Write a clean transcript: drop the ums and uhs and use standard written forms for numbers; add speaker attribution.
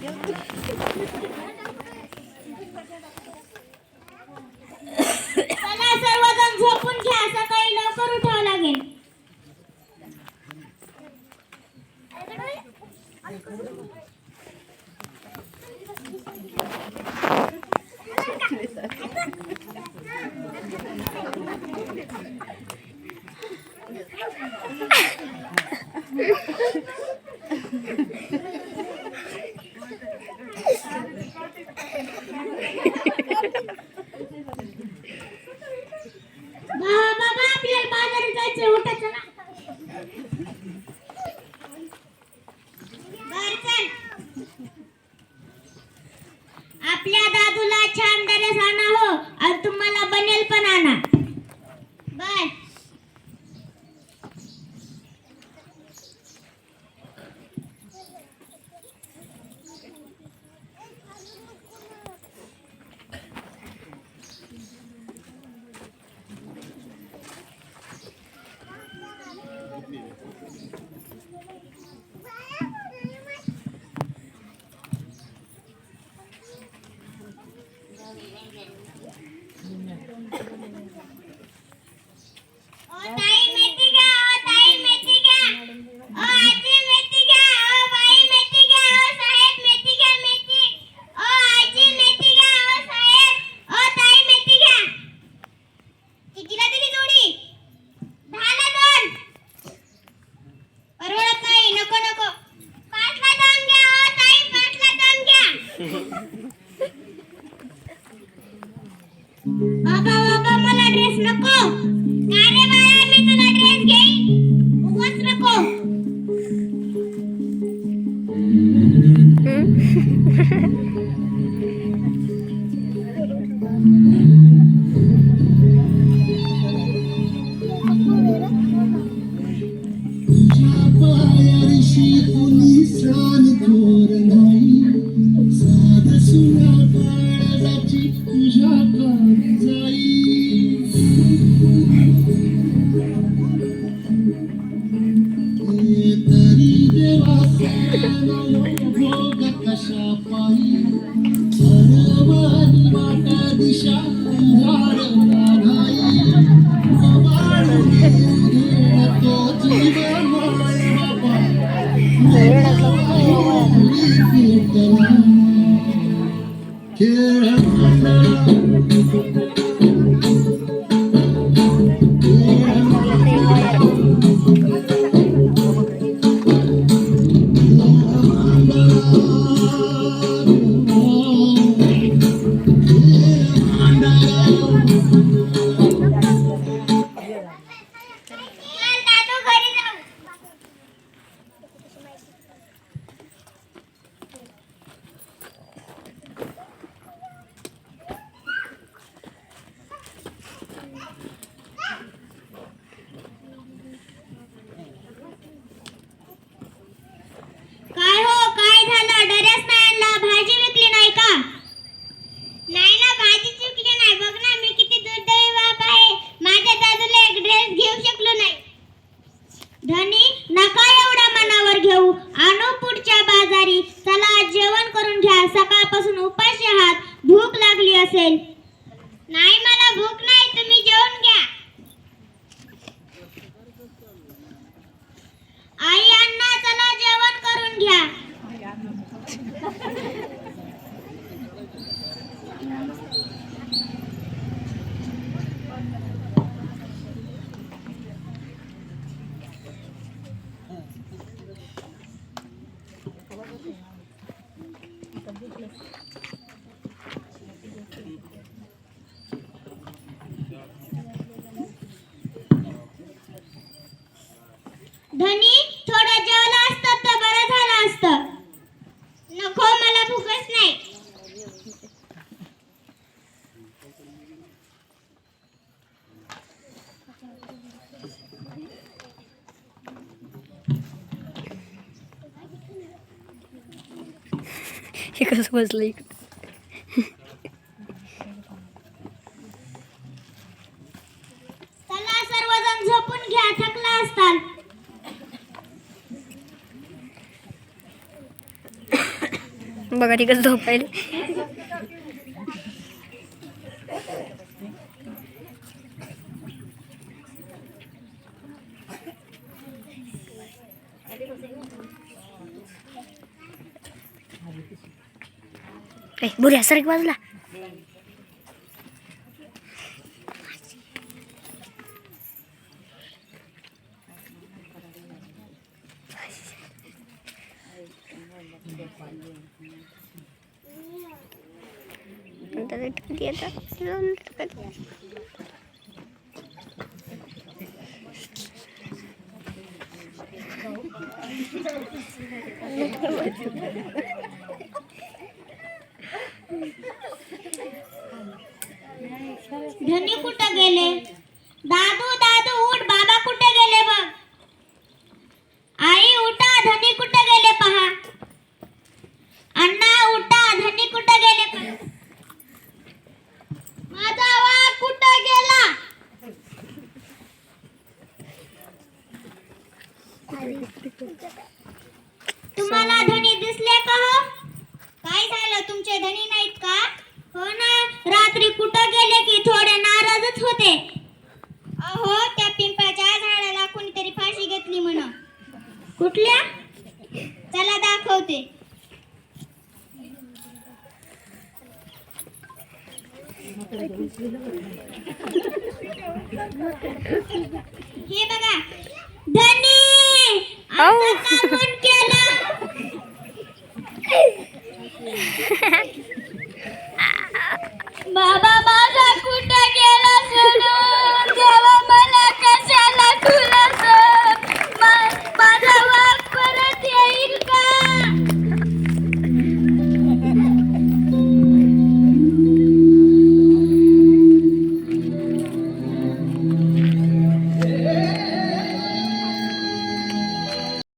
Speaker 1: चला सर्वजण झोपून घ्या, सकाळी लवकर उठावं लागेल. बाबा आपल्याला बाजारात जायचंय, उठा चला. बर चल. आपल्या दादूला छान ड्रेस आणा हो, आणि तुम्हाला बनेल पण आणा. बर. बाबा बाबा मला ड्रेस नको. का रे बाळा, मी तुला ड्रेस घेईन, उगाच नको. सकाळपासून उपाशी आहात, भूक लागली असेल. नाही मला भूक नाही, तुम्ही जेवून घ्या. आई अण्णा चला जेवण करून घ्या. धनी थोडं जेवलं असतं तर बरं झालं असतं. नको मला भूकच नाही.
Speaker 2: हे कसं बसलं इकडे.
Speaker 1: चला सर्वजण झोपून घ्या, थकला असताल.
Speaker 2: बघा तिकडे झोपायला. बुऱ्या सरक बाजूला.
Speaker 1: धनी कुठं गेले? दादू दादू उठ, बाबा कुठे गेले बघ. आई उठा, धनी कुठे गेले पहा. अण्णा उठा, धनी कुठे गेले पहा. माझा वाघ कुठे गेला? तुम्हाला धनी दिसले का हो? काय झालं, तुमचे धनी नाहीत का? हो ना, रात्री कुठं गेले की थोडे नाराजच होते. अहो, त्या पिंपळाच्या झाडाला कोणीतरी फाशी घेतली म्हणा. कुठल्या? चला दाखवते. हे बघा, धनी असं का म्हणून केलं?